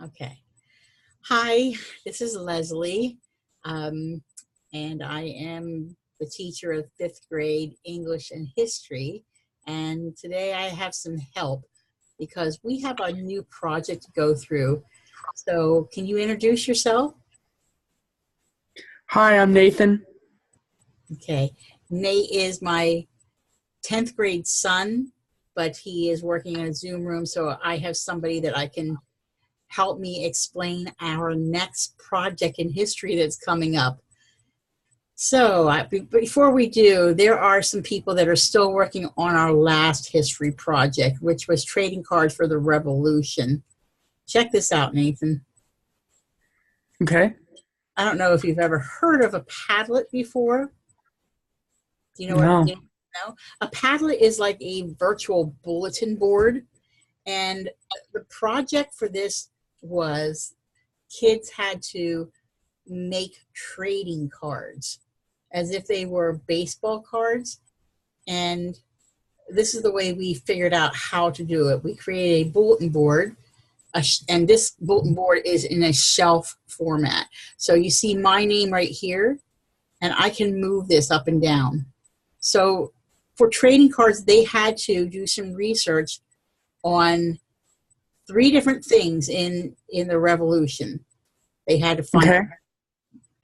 Okay. Hi, this is Leslie, um, and I am the teacher of fifth grade English and history. And today I have some help because we have a new project to go through. So, can you introduce yourself? Hi, I'm Nathan. Okay. Nate is my 10th grade son, but he is working in a Zoom room, so I have somebody that I can help me explain our next project in history that's coming up. So before we do, there are some people that are still working on our last history project, which was trading cards for the Revolution. Check this out, Nathan. Okay. I don't know if you've ever heard of a Padlet before. Do you know what? No. No? A Padlet is like a virtual bulletin board. And the project for this was kids had to make trading cards as if they were baseball cards. And this is the way we figured out how to do it. We created a bulletin board, and this bulletin board is in a shelf format. So you see my name right here, and I can move this up and down. So for trading cards, they had to do some research on three different things in the Revolution. They had to find Okay.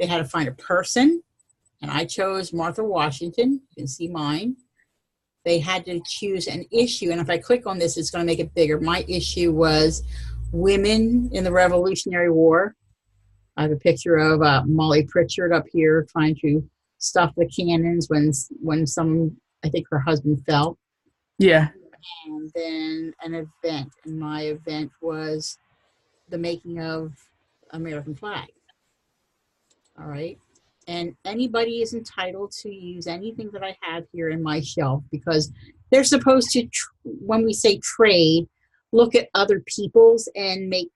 they had to find a person, and I chose Martha Washington. You can see mine. They had to choose an issue, and if I click on this, it's going to make it bigger. My issue was women in the Revolutionary War. I have a picture of Molly Pritchard up here trying to stuff the cannons when some, I think her husband fell. Yeah. And then an event, and my event was the making of American flag. All right. And anybody is entitled to use anything that I have here in my shelf because they're supposed to, when we say trade, look at other people's and make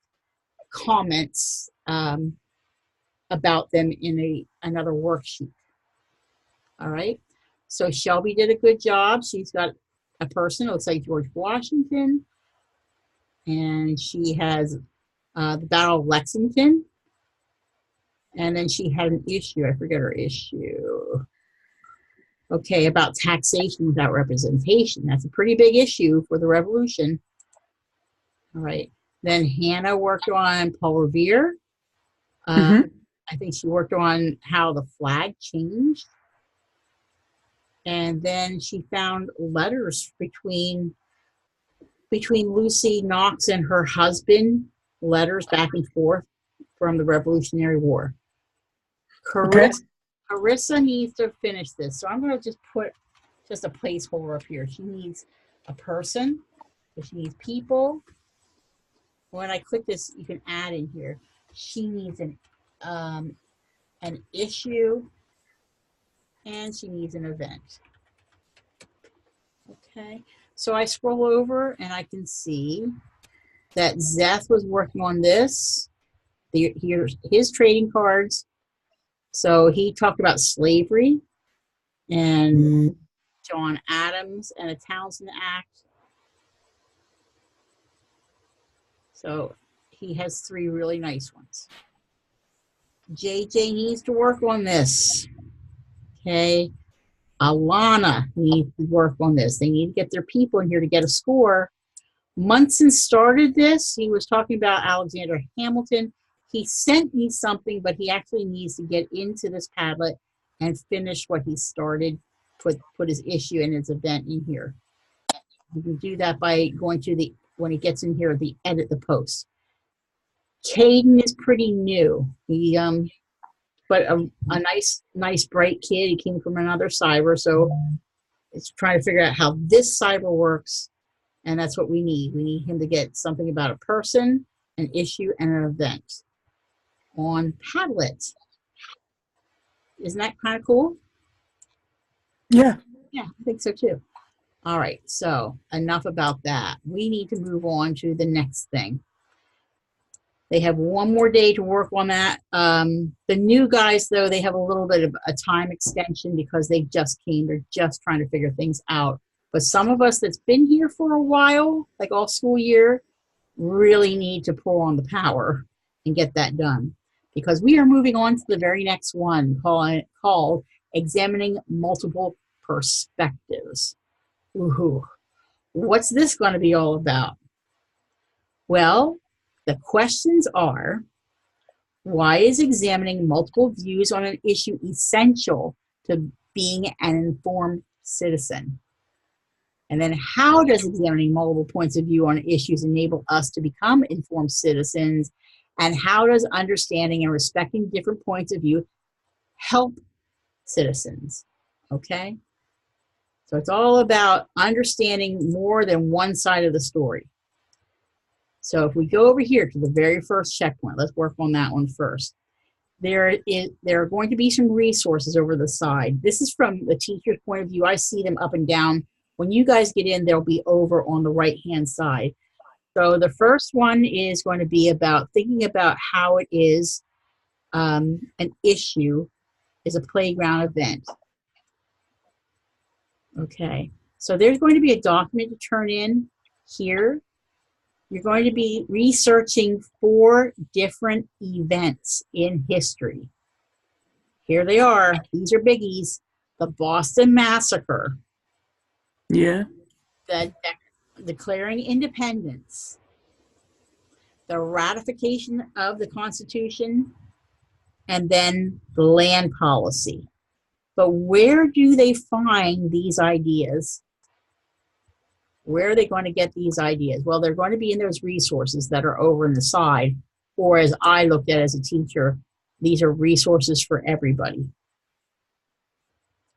comments about them in another worksheet. All right. So Shelby did a good job. She's got a person, it looks like George Washington, and she has the Battle of Lexington. And then she had an issue. I forget her issue. Okay, about taxation without representation. That's a pretty big issue for the Revolution. All right. Then Hannah worked on Paul Revere. Mm-hmm. I think she worked on how the flag changed. And then she found letters between Lucy Knox and her husband, letters back and forth from the Revolutionary War. Okay. Carissa needs to finish this. So I'm going to just put just a placeholder up here. She needs a person. She needs people. When I click this, you can add in here. She needs an issue, and she needs an event. Okay. So I scroll over, and I can see that Zeth was working on this. Here's his trading cards. So he talked about slavery and John Adams and the Townshend Act. So he has three really nice ones. JJ needs to work on this. Okay. Alana needs to work on this. They need to get their people in here to get a score. Munson started this. He was talking about Alexander Hamilton. He sent me something, but he actually needs to get into this Padlet and finish what he started, put his issue and his event in here. You can do that by going to when he gets in here, the edit the post. Caden is pretty new. He but a nice bright kid. He came from another cyber, so it's trying to figure out how this cyber works, and that's what we need. We need him to get something about a person, an issue, and an event on Padlet. Isn't that kind of cool? Yeah. Yeah, I think so too. All right, so enough about that. We need to move on to the next thing. They have one more day to work on that. The new guys, though, they have a little bit of a time extension because they just came. They're just trying to figure things out. But some of us that's been here for a while, like all school year, really need to pull on the power and get that done, because we are moving on to the very next one called examining multiple perspectives. Woohoo. What's this going to be all about? Well, the questions are, why is examining multiple views on an issue essential to being an informed citizen? And then how does examining multiple points of view on issues enable us to become informed citizens? And how does understanding and respecting different points of view help citizens? Okay? So it's all about understanding more than one side of the story. So if we go over here to the very first checkpoint, let's work on that one first. There are going to be some resources over the side. This is from the teacher's point of view. I see them up and down. When you guys get in, they'll be over on the right-hand side. So the first one is going to be about thinking about how it is an issue is a playground event. Okay, so there's going to be a document to turn in here. You're going to be researching 4 different events in history. Here they are. These are biggies. The Boston Massacre. Yeah. The declaring independence. The ratification of the Constitution. And then the land policy. But where do they find these ideas? Where are they going to get these ideas? Well, they're going to be in those resources that are over on the side, or as I looked at as a teacher, these are resources for everybody.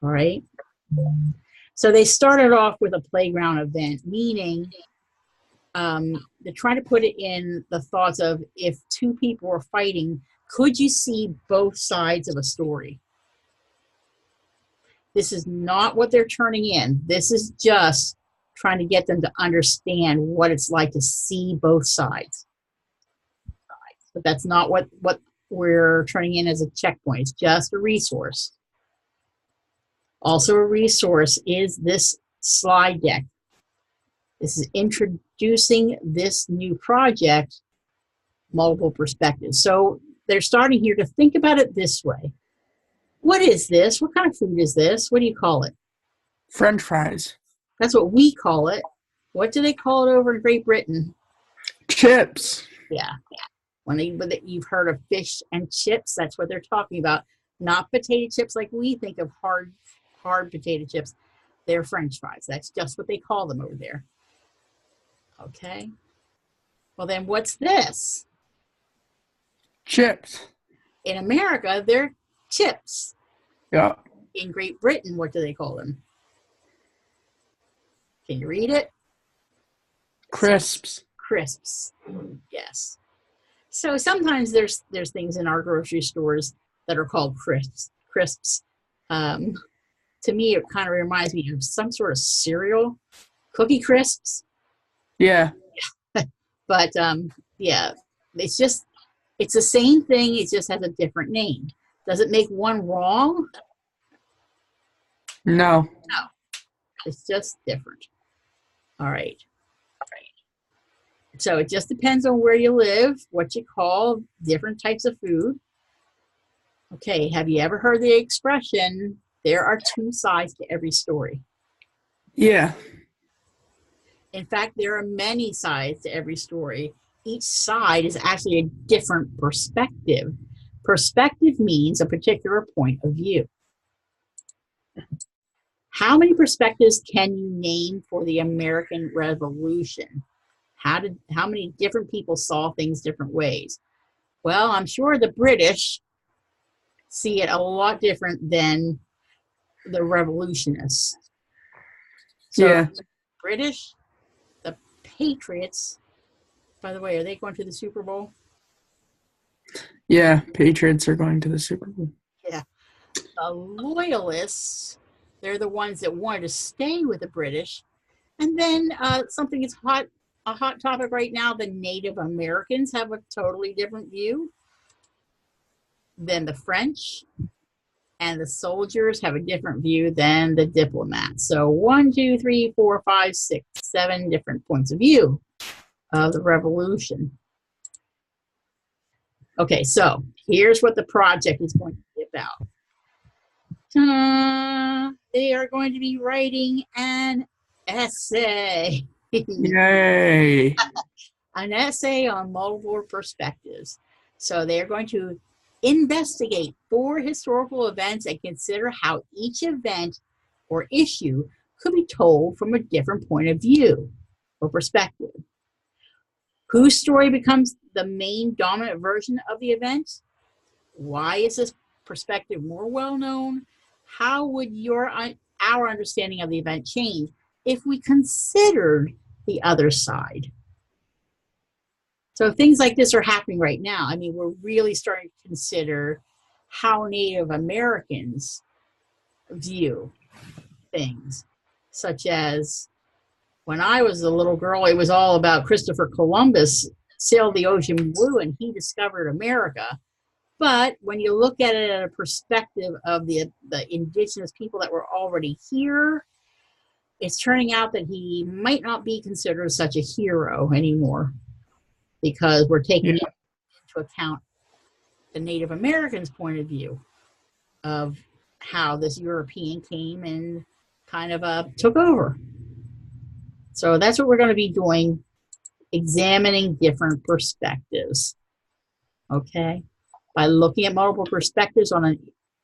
All right? So they started off with a playground event, meaning they're trying to put it in the thoughts of, if 2 people were fighting, could you see both sides of a story? This is not what they're turning in. This is just trying to get them to understand what it's like to see both sides. But that's not what we're turning in as a checkpoint. It's just a resource. Also a resource is this slide deck. This is introducing this new project, multiple perspectives. So they're starting here to think about it this way. What is this? What kind of food is this? What do you call it? French fries. That's what we call it. What do they call it over in Great Britain? Chips. Yeah. When you've heard of fish and chips, that's what they're talking about. Not potato chips like we think of hard potato chips. They're French fries. That's just what they call them over there. Okay. Well, then what's this? Chips. In America, they're chips. Yeah. In Great Britain, what do they call them? Can you read it? Crisps. Crisps. Yes. So sometimes there's things in our grocery stores that are called crisps. To me, it kind of reminds me of some sort of cereal, Cookie Crisps. Yeah. But yeah, it's the same thing. It just has a different name. Does it make one wrong? No. No. It's just different. All right. So it just depends on where you live, what you call different types of food. Okay, have you ever heard the expression, there are 2 sides to every story? Yeah. In fact, there are many sides to every story. Each side is actually a different perspective. Perspective means a particular point of view. How many perspectives can you name for the American Revolution? How many different people saw things different ways? Well, I'm sure the British see it a lot different than the revolutionists. So Yeah. the British, the Patriots, by the way, are they going to the Super Bowl? Yeah, Patriots are going to the Super Bowl. Yeah. The Loyalists, they're the ones that wanted to stay with the British. And then something that's a hot topic right now, the Native Americans have a totally different view than the French, and the soldiers have a different view than the diplomats. So 1, 2, 3, 4, 5, 6, 7 different points of view. of the Revolution. Okay, so here's what the project is going to be about. Ta-da! They are going to be writing an essay. Yay. An essay on multiple perspectives. So they're going to investigate 4 historical events and consider how each event or issue could be told from a different point of view or perspective. Whose story becomes the main dominant version of the event? Why is this perspective more well known? How would our understanding of the event change if we considered the other side? So things like this are happening right now. I mean, we're really starting to consider how Native Americans view things, such as when I was a little girl, it was all about Christopher Columbus sailed the ocean blue and he discovered America. But when you look at it at a perspective of the indigenous people that were already here, it's turning out that he might not be considered such a hero anymore, because we're taking into account the Native Americans' point of view of how this European came and kind of took over. So that's what we're going to be doing, examining different perspectives, okay? By looking at multiple perspectives on an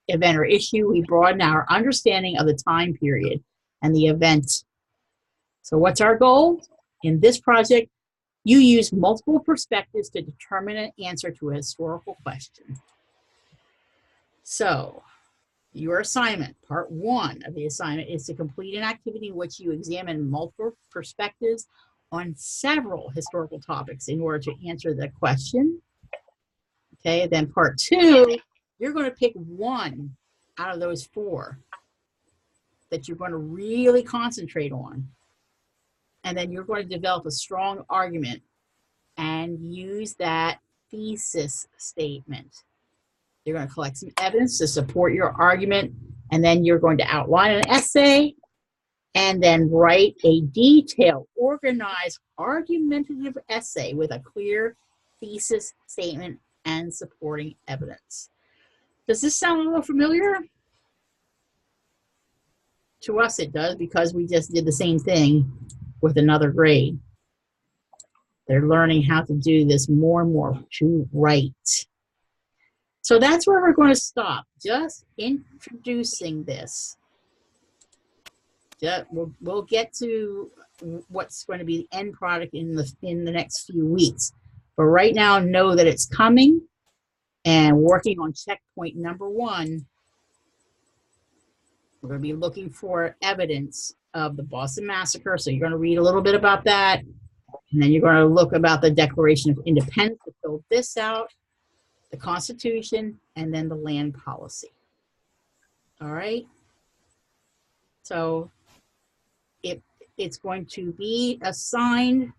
event or issue, we broaden our understanding of the time period and the event. So what's our goal? In this project, you use multiple perspectives to determine an answer to a historical question. So, your assignment, part 1 of the assignment, is to complete an activity in which you examine multiple perspectives on several historical topics in order to answer the question. Okay, then part 2, you're going to pick one out of those 4 that you're going to really concentrate on. And then you're going to develop a strong argument and use that thesis statement. You're going to collect some evidence to support your argument, and then you're going to outline an essay and then write a detailed, organized, argumentative essay with a clear thesis statement and supporting evidence. Does this sound a little familiar? To us it does, because we just did the same thing with another grade. They're learning how to do this more and more to write. So that's where we're going to stop, just introducing this. We'll get to what's going to be the end product in the next few weeks. But right now, know that it's coming, and working on checkpoint number 1. We're going to be looking for evidence of the Boston Massacre. So you're going to read a little bit about that. And then you're going to look about the Declaration of Independence to fill this out, the Constitution, and then the land policy. All right. So it's going to be assigned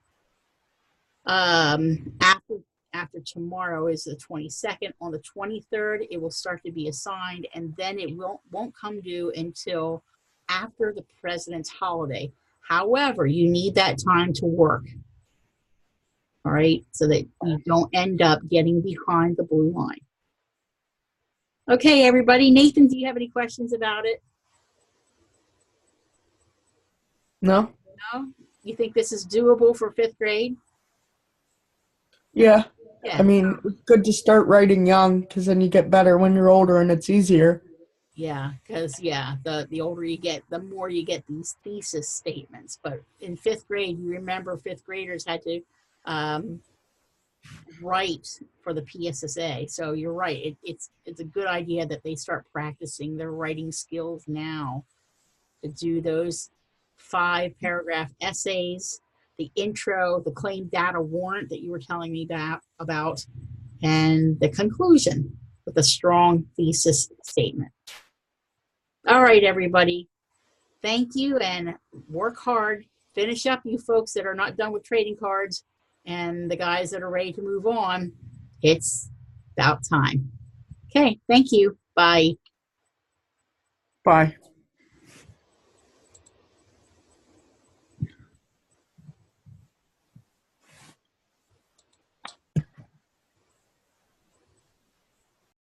after tomorrow is the 22nd. On the 23rd, it will start to be assigned, and then it won't come due until after the President's holiday. However, you need that time to work. All right, so that you don't end up getting behind the blue line. Okay, everybody. Nathan, do you have any questions about it? No? No? You think this is doable for 5th grade? Yeah. Yeah. I mean, it's good to start writing young, because then you get better when you're older and it's easier. Yeah, because, the older you get, the more you get these thesis statements. But in 5th grade, you remember 5th graders had to write for the PSSA. So you're right. It's a good idea that they start practicing their writing skills now to do those 5-paragraph essays, the intro, the claim data warrant that you were telling me about, and the conclusion with a strong thesis statement. All right, everybody. Thank you, and work hard. Finish up, you folks that are not done with trading cards, and the guys that are ready to move on. It's about time. Okay, thank you. Bye. Bye.